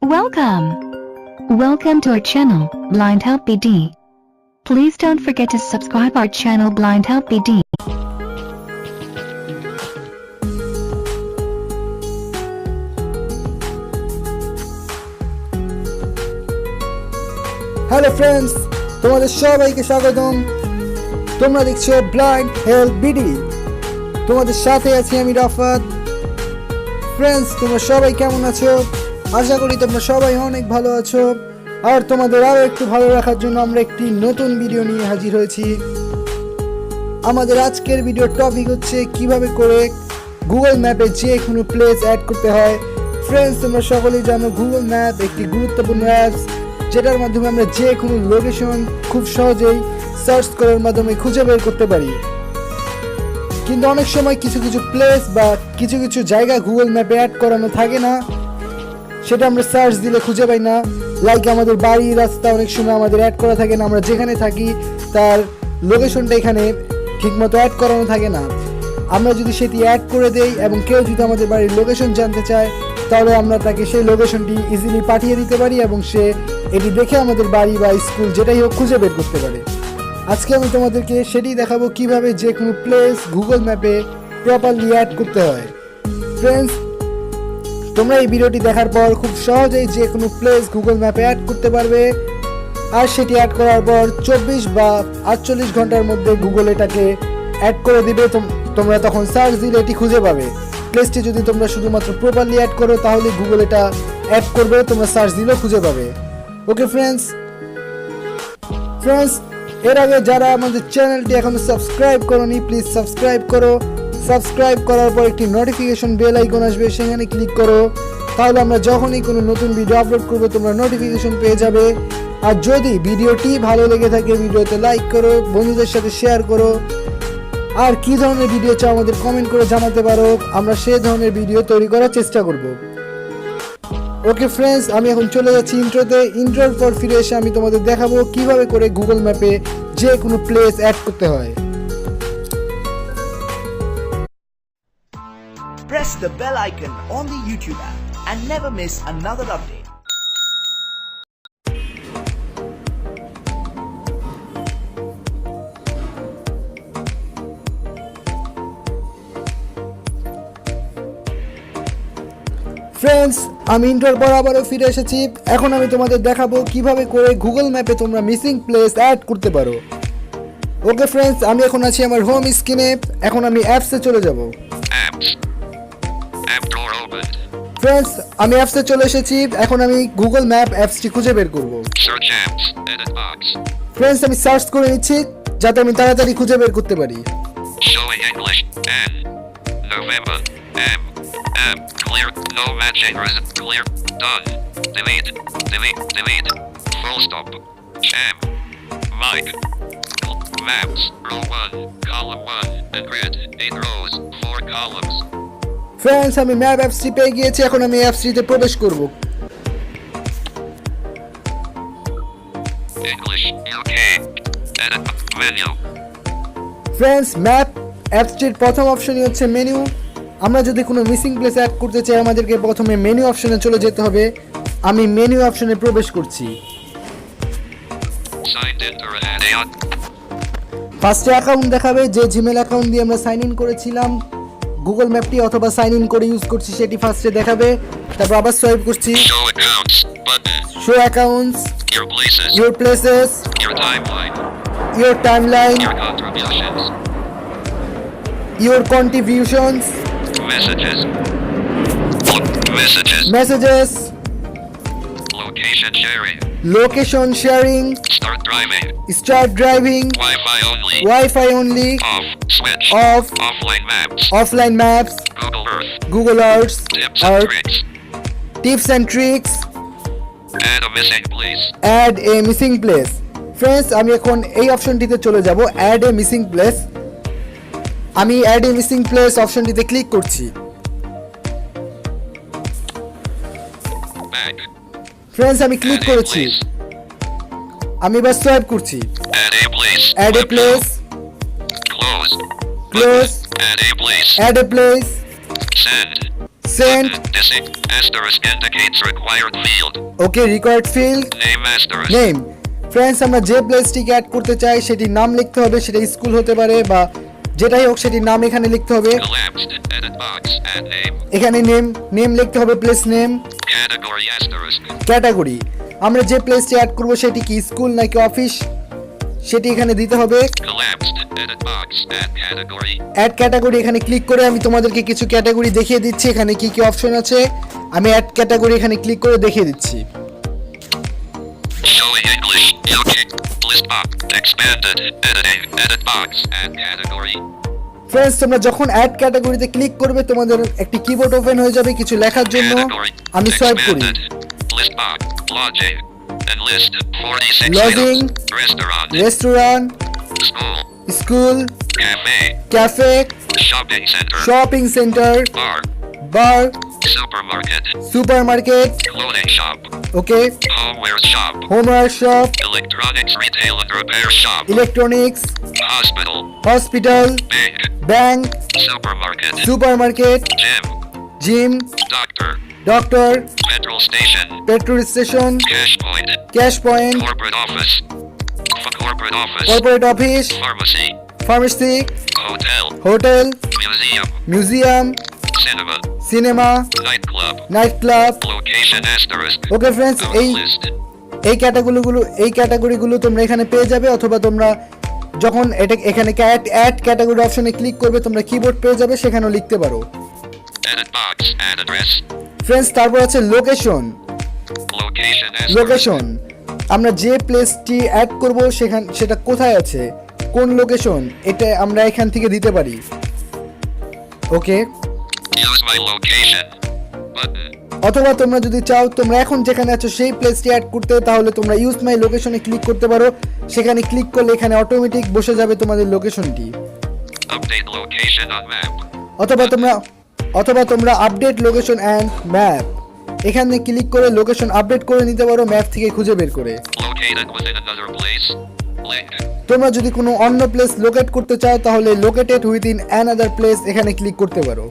Welcome to our channel, Blind Help BD. Please don't forget to subscribe our channel Blind Help BD. Hello friends, তোমাদের সবাইকে স্বাগতম। তোমরা দেখছো blind help BD. তোমাদের সাথে আছি আমি রাফাত। ফ্রেন্ডস, তোমরা সবাই কেমন আছো? আশা করি তোমরা সবাই অনেক ভালো আছো। আর তোমাদের আরও একটু ভালো রাখার জন্য আমরা একটি নতুন ভিডিও নিয়ে হাজির হয়েছি। আমাদের আজকের ভিডিওর টপিক হচ্ছে কিভাবে করে গুগল ম্যাপে যে কোনো প্লেস অ্যাড করতে হয়। ফ্রেন্ডস, তোমরা সকলেই জানো গুগল ম্যাপ একটি গুরুত্বপূর্ণ অ্যাপস, যেটার মাধ্যমে আমরা যে কোনো লোকেশন খুব সহজেই সার্চ করার মাধ্যমে খুঁজে বের করতে পারি। কিন্তু অনেক সময় কিছু কিছু প্লেস বা কিছু কিছু জায়গা গুগল ম্যাপে অ্যাড করানো থাকে না, সেটা আমরা সার্চ দিলে খুঁজে পাই না। লাইক আমাদের বাড়ি, রাস্তা অনেক সময় আমাদের অ্যাড করা থাকে না, আমরা যেখানে থাকি তার লোকেশনটা এখানে ঠিকমতো অ্যাড করানো থাকে না। আমরা যদি সেটি অ্যাড করে দেই এবং কেউ যদি আমাদের বাড়ির লোকেশন জানতে চায়, তাহলে আমরা তাকে সেই লোকেশনটি ইজিলি পাঠিয়ে দিতে পারি এবং সে এটি দেখে আমাদের বাড়ি বা স্কুল যেটাই হোক খুঁজে বের করতে পারে। আজকে আমি তোমাদেরকে সেটি দেখাবো কিভাবে যে কোনো প্লেস গুগল ম্যাপে প্রপারলি অ্যাড করতে হয়। ফ্রেন্ডস, তোমরা এই ভিডিওটি দেখার পর খুব সহজেই যে কোনো প্লেস গুগল ম্যাপে অ্যাড করতে পারবে। আর সেটি অ্যাড করার পর 24 বা 48 ঘন্টার মধ্যে গুগল এটাকে অ্যাড করে দিবে। তোমরা তখন সার্চ দিলে এটি খুঁজে পাবে। প্লেসটি যদি তোমরা শুধুমাত্র প্রপারলি অ্যাড করো, তাহলে গুগল এটা অ্যাড করবে, তোমরা সার্চ দিলেও খুঁজে পাবে। ওকে ফ্রেন্ডস, এর আগে যারা আমাদের চ্যানেলটি এখনো সাবস্ক্রাইব করোনি, প্লিজ সাবস্ক্রাইব করো। সাবস্ক্রাইব করার পর একটি নোটিফিকেশন বেল আইকন আসবে, সেখানে ক্লিক করো। তাহলে আমরা যখনই কোনো নতুন ভিডিও আপলোড করবো তোমরা নোটিফিকেশন পেয়ে যাবে। আর যদি ভিডিওটি ভালো লেগে থাকে, ভিডিওতে লাইক করো, বন্ধুদের সাথে শেয়ার করো। আর কি ধরনের ভিডিও চাও আমাদের কমেন্ট করে জানাতে পারো, আমরা সেই ধরনের ভিডিও তৈরি করার চেষ্টা করব। ওকে ফ্রেন্ডস, আমি এখন চলে যাচ্ছি ইন্ট্রোতে। ইন্ট্রোর পর ফিরে এসে আমি তোমাদের দেখাবো কিভাবে করে গুগল ম্যাপে যে কোনো প্লেস অ্যাড করতে হয়। Press the bell icon on the YouTube app and never miss another update. Friends, আমি ইন্ট্রোর পর আবারও ফিরে এসেছি। এখন আমি তোমাদের দেখাবো কিভাবে করে গুগল ম্যাপে তোমরা মিসিং প্লেস অ্যাড করতে পারো। ওকে ফ্রেন্ডস, আমি এখন আছি আমার হোম স্ক্রিনে। এখন আমি অ্যাপসে চলে যাব। ফ্রেন্ডস, আমি অ্যাপসে চলে এসেছি। এখন আমি গুগল ম্যাপ অ্যাপসটি খুঁজে বের করব। ফ্রেন্ডস, আমি সার্চ করে নিচ্ছি যাতে আমি তাড়াতাড়ি খুঁজে বের করতে পারি। Clear, no matching reason, clear, done, delete, full stop, sham, Mike, maps, row 1, column 1, and grid, 8 rows, 4 columns. Friends, আমি ম্যাপ অ্যাপসটি পেয়ে গিয়েছি। এখন আমি অ্যাপসটিতে প্রবেশ করব। English, UK, edit, menu. Friends, map অ্যাপসটির প্রথম অপশনই হচ্ছে মেনু। আমরা যদি কোনো মিসিং প্লেস অ্যাড করতে চাই, আমাদেরকে প্রথমে মেনু অপশনে চলে যেতে হবে। আমি মেনু অপশনে প্রবেশ করছি। ফার্স্টে অ্যাকাউন্ট দেখাবে, যে জিমেল অ্যাকাউন্ট দিয়ে আমরা সাইন ইন করেছিলাম গুগল ম্যাপটি অথবা সাইন ইন করে ইউজ করছি সেটি ফার্স্টে দেখাবে। তারপর আবার সোয়াইপ করছি। Show accounts, your places, your timeline, your contributions, messages, location sharing, start driving, Wi-Fi only, off, offline maps, Google Earth, tips and tricks, add a missing place. Friends, আমি এখন এই অপশনটিতে চলে যাব, add a missing place। আমি add a missing place অপশনটিতে click করছি। Friends, আমি ক্লিক করেছি। আমি এবার সোয়াইপ করছি। add a place, close, add a place, Send. Missing. Asterisk indicates required field. Okay, required field Name asterisk. Name. Friends, আমরা যে প্লেসটিকে অ্যাড করতে চাই সেটির নাম লিখতে হবে, সেটা স্কুল হতে পারে বা যেটাই হোক সেটির নাম এখানে লিখতে হবে। Collapsed. Edit box. Add name. এখানে নেম লিখতে হবে, place name. Category asterisk. Category, আমরা যে প্লেসটি অ্যাড করব সেটি কি স্কুল নাকি অফিস সেটি এখানে দিতে হবে। Collapsed. Edit box. Add category. Add category, এখানে ক্লিক করে আমি তোমাদেরকে কিছু ক্যাটাগরি দেখিয়ে দিচ্ছি, এখানে কি কি অপশন আছে। আমি অ্যাড ক্যাটাগরি এখানে ক্লিক করে দেখিয়ে দিচ্ছি। Showing English. UK. List box. Expanded. Editing. Edit box. Add category. Friends, তোমরা যখন অ্যাড ক্যাটাগরিতে ক্লিক করবে তোমাদের একটি কিবোর্ড ওপেন হয়ে যাবে কিছু লেখার জন্য। Category. আমি সোয়াইপ করি। Expanded. List box. Lodging. Enlist. 46 Lodging. items. Restaurant. Restaurant, School. School, Cafe. Cafe, Shopping center. Shopping centre, Bar. Bar, Supermarket. Supermarket, Clothing shop. Okay, Homeware shop. Homeware shop, Electronics retail and repair shop. Electronics, Hospital. Hospital, Bank. Bank, Supermarket. Supermarket, Gym. Gym, Doctor. Doctor, Petrol station. Petrol station, Cash point. Cash point, Corporate office. Corporate office. Corporate office, Pharmacy. Pharmacy, Hotel. Hotel, Museum. Museum, Cinema. Cinema, Nightclub. Night club. Location asterisk. Okay friends, Outlist. এই ক্যাটাগরিগুলো তোমরা এখানে পেয়ে যাবে, অথবা তোমরা যখন এখানে add category অপশনে ক্লিক করবে তোমরা কিবোর্ড পেয়ে যাবে, সেখানেও লিখতে পারো। Edit box. Add address. Friends, তারপর আছে লোকেশন। Location asterisk. লোকেশন, আমরা যে প্লেসটি অ্যাড করব সেটা কোথায় আছে, কোন লোকেশন, এটা আমরা এখান থেকে দিতে পারি। ওকে, Use my location. Button. অথবা তোমরা যদি চাও তোমরা এখন যেখানে আছো সেই প্লেসটি অ্যাড করতে, তাহলে তোমরা ইউজ মাই লোকেশনে ক্লিক করতে পারো। সেখানে ক্লিক করলে এখানে অটোমেটিক বসে যাবে তোমাদের লোকেশনটি। Update location on map. অথবা তোমরা আপডেট লোকেশন অ্যান্ড ম্যাপ এখানে ক্লিক করে লোকেশন আপডেট করে নিতে পারো ম্যাপ থেকে খুঁজে বের করে। Located within another place. Link. তোমরা যদি কোনো অন্য প্লেস লোকেট করতে চাও তাহলে লোকেটেড উইথিন অ্যানাদার প্লেস এখানে ক্লিক করতে পারো।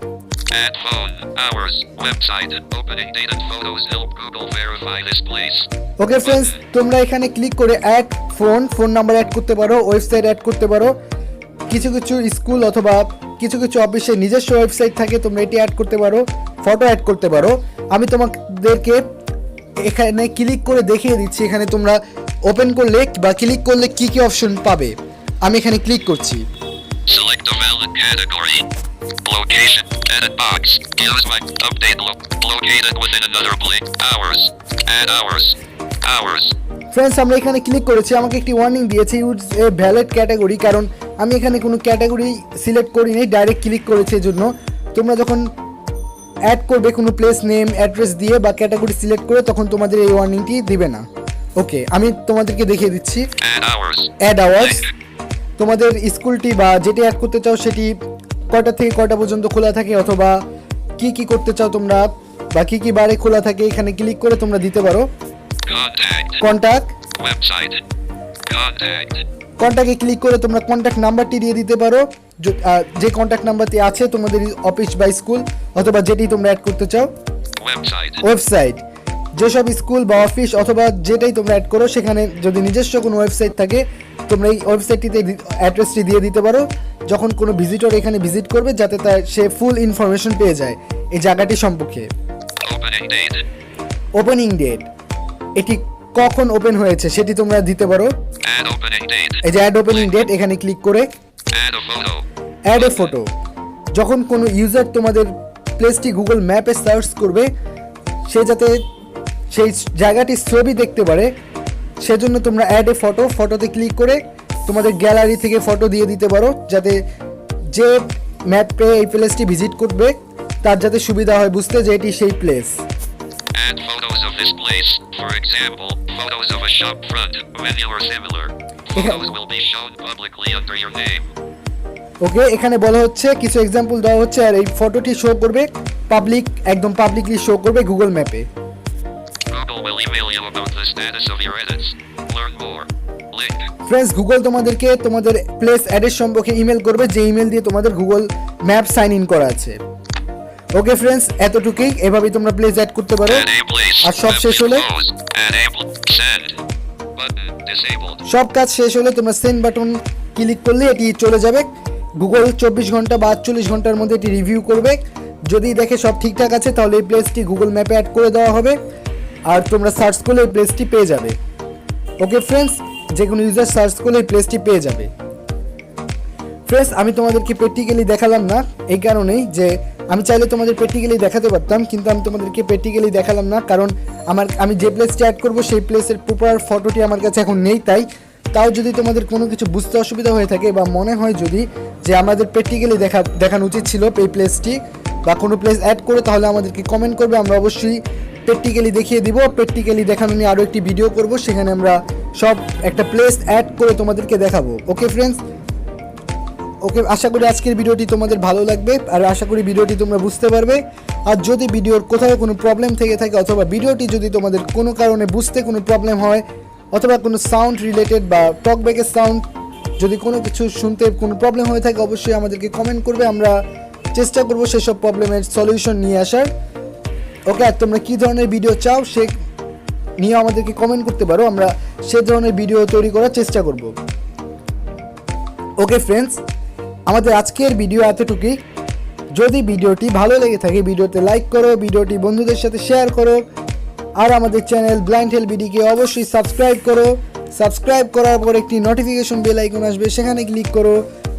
Add phone, hours, website, opening date and photos help Google verify this place. Okay friends, তোমরা এখানে ক্লিক করে অ্যাড ফোন নাম্বার অ্যাড করতে পারো, ওয়েবসাইট অ্যাড করতে পারো। কিছু স্কুল অথবা কিছু অফিসে নিজস্ব ওয়েবসাইট থাকে, তোমরা এটি অ্যাড করতে পারো, ফটো অ্যাড করতে পারো। আমি তোমাদেরকে এখানে ক্লিক করে দেখিয়ে দিচ্ছি, এখানে তোমরা ওপেন করলে বা ক্লিক করলে কি কি অপশন পাবে। আমি এখানে ক্লিক করছি। Select a valid category. Location. Edit box. Use my update located within another place. Hours. Add hours. Hours. Friends, আমরা এখানে ক্লিক করেছি, আমাকে একটি ওয়ার্নিং দিয়েছে ইউজ এ ভ্যালিড ক্যাটাগরি, কারণ আমি এখানে কোনো ক্যাটাগরি সিলেক্ট করিনি, ডাইরেক্ট ক্লিক করেছি। এর জন্য তোমরা যখন অ্যাড করবে কোনো প্লেস নেম অ্যাড্রেস দিয়ে বা ক্যাটাগরি সিলেক্ট করে, তখন তোমাদের এই ওয়ার্নিংটি দিবে না। ওকে, আমি তোমাদেরকে দেখিয়ে দিচ্ছি। Add hours. অ্যাড আওয়ার্স, তোমাদের স্কুলটি বা যেটি অ্যাড করতে চাও সেটি কয়টা থেকে কয়টা পর্যন্ত খোলা থাকে, অথবা কি করতে চাও তোমরা বা কি বারে খোলা থাকে, এখানে ক্লিক করে তোমরা দিতে পারো। Contact. Contact, Website. Contact. কন্ট্যাক্টে ক্লিক করে তোমরা কন্ট্যাক্ট নাম্বারটি দিয়ে দিতে পারো, যে কন্ট্যাক্ট নাম্বারটি আছে তোমাদের অফিস বা স্কুল অথবা যেটি তোমরা অ্যাড করতে চাও। Website. ওয়েবসাইট, যেসব স্কুল বা অফিস অথবা যেটাই তোমরা অ্যাড করো সেখানে যদি নিজস্ব কোনো ওয়েবসাইট থাকে তোমরা এই ওয়েবসাইটটিতে অ্যাড্রেসটি দিয়ে দিতে পারো, যখন কোনো ভিজিটর এখানে ভিজিট করবে যাতে সে ফুল ইনফরমেশন পেয়ে যায় এই জায়গাটি সম্পর্কে। Opening date. ওপেনিং ডেট, এটি কখন ওপেন হয়েছে সেটি তোমরা দিতে পারো। Add opening date. এই যে অ্যাড ওপেনিং ডেট, এখানে ক্লিক করে Add a photo. Add a photo, যখন কোনো ইউজার তোমাদের প্লেসটি গুগল ম্যাপে সার্চ করবে সে যাতে সেই জায়গাটির ছবি দেখতে পারে, সেজন্য তোমরা অ্যাড এ ফটোতে ক্লিক করে তোমাদের গ্যালারি থেকে ফটো দিয়ে দিতে পারো, যাতে যে ম্যাপে এই প্লেসটি ভিজিট করবে তার যাতে সুবিধা হয় বুঝতে যে এটি সেই place. Add photos of this place. For example, photos of a shop front, venue or similar. Photos will be shown publicly under your name. ওকে, এখানে বলা হচ্ছে কিছু এক্সাম্পল দেওয়া হচ্ছে, আর এই ফটোটি শো করবে একদম পাবলিকলি শো করবে গুগল ম্যাপে। Google will email you about the status of your edits. Learn more. Link. Friends, Google তোমাদেরকে তোমাদের প্লেস অ্যাড্রেস সম্পর্কে ইমেল করবে, যে ইমেল দিয়ে তোমাদের গুগল ম্যাপ সাইন ইন করা আছে। ওকে ফ্রেন্ডস, এতটুকুই। এভাবেই তোমরা প্লেস অ্যাড করতে পারো। Enable আর সব শেষ হলে close. Enable send button disabled. সব কাজ শেষ হলে তোমরা সেন্ড বাটন ক্লিক করলে এটি চলে যাবে গুগল। 24 ঘন্টা বা 48 ঘন্টার মধ্যে এটি রিভিউ করবে। যদি দেখে সব ঠিকঠাক আছে তাহলে এই প্লেসটি গুগল ম্যাপে অ্যাড করে দেওয়া হবে, আর তোমরা সার্চ করলে এই প্লেসটি পেয়ে যাবে। ওকে ফ্রেন্ডস, যে কোনো ইউজার সার্চ করলে এই প্লেসটি পেয়ে যাবে। ফ্রেন্ডস, আমি তোমাদেরকে প্র্যাকটিক্যালি দেখালাম না এই কারণেই যে আমি চাইলে তোমাদের প্র্যাকটিক্যালি দেখাতে পারতাম, কিন্তু আমি তোমাদেরকে প্র্যাকটিক্যালি দেখালাম না, কারণ আমি যে প্লেসটি অ্যাড করবো সেই প্লেসের প্রপার ফটোটি আমার কাছে এখন নেই। তাও যদি তোমাদের কোনো কিছু বুঝতে অসুবিধা হয়ে থাকে বা মনে হয় যদি যে আমাদের প্র্যাকটিক্যালি দেখানো উচিত ছিল এই প্লেসটি বা কোনো প্লেস অ্যাড করে, তাহলে আমাদেরকে কমেন্ট করবে, আমরা অবশ্যই প্র্যাকটিক্যালি দেখিয়ে দিব। প্র্যাকটিক্যালি দেখানো নিয়ে আরও একটি ভিডিও করব, সেখানে আমরা সব একটা প্লেস অ্যাড করে তোমাদেরকে দেখাবো। ওকে ফ্রেন্ডস, ওকে, আশা করি আজকের ভিডিওটি তোমাদের ভালো লাগবে, আর আশা করি ভিডিওটি তোমরা বুঝতে পারবে। আর যদি ভিডিওর কোথাও কোনো প্রবলেম থেকে থাকে, অথবা ভিডিওটি যদি তোমাদের কোনো কারণে বুঝতে কোনো প্রবলেম হয়, অথবা কোনো সাউন্ড রিলেটেড বা টকব্যাকের সাউন্ড যদি কোনো কিছু শুনতে কোনো প্রবলেম হয়ে থাকে, অবশ্যই আমাদেরকে কমেন্ট করবে, আমরা চেষ্টা করবো সেসব প্রবলেমের সলিউশন নিয়ে আসার। ওকে, আর তোমরা কী ধরনের ভিডিও চাও সে নিয়ে আমাদেরকে কমেন্ট করতে পারো, আমরা সে ধরনের ভিডিও তৈরি করার চেষ্টা করব। ওকে ফ্রেন্ডস, আমাদের আজকের ভিডিও এতটুকুই। যদি ভিডিওটি ভালো লেগে থাকে ভিডিওতে লাইক করো, ভিডিওটি বন্ধুদের সাথে শেয়ার করো, আর আমাদের চ্যানেল ব্লাইন্ড হেল্প বিডিকে অবশ্যই সাবস্ক্রাইব করো। সাবস্ক্রাইব করার পর একটি নোটিফিকেশন বেল আইকন আসবে, সেখানে ক্লিক করো,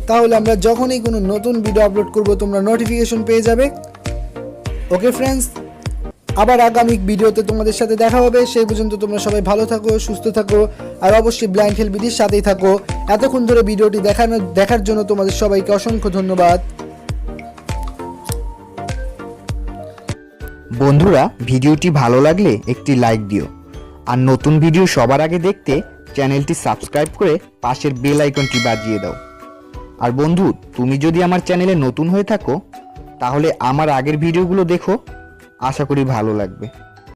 তাহলে আমরা যখনই কোনো নতুন ভিডিও আপলোড করব তোমরা নোটিফিকেশন পেয়ে যাবে। ওকে ফ্রেন্ডস, আবার আগামী ভিডিওতে তোমাদের সাথে দেখা হবে। সেই পর্যন্ত তোমরা সবাই ভালো থাকো, সুস্থ থাকো, আর অবশ্যই ব্লাইন্ড হেল্প বিডির সাথেই থাকো। এতক্ষণ ধরে ভিডিওটি দেখার জন্য তোমাদের সবাইকে অসংখ্য ধন্যবাদ। বন্ধুরা, ভিডিওটি ভালো লাগলে একটি লাইক দিও, আর নতুন ভিডিও সবার আগে দেখতে চ্যানেলটি সাবস্ক্রাইব করে পাশের বেল আইকনটি বাজিয়ে দাও। আর বন্ধু, তুমি যদি আমার চ্যানেলে নতুন হয়ে থাকো তাহলে আমার আগের ভিডিওগুলো দেখো, আশা করি ভালো লাগবে।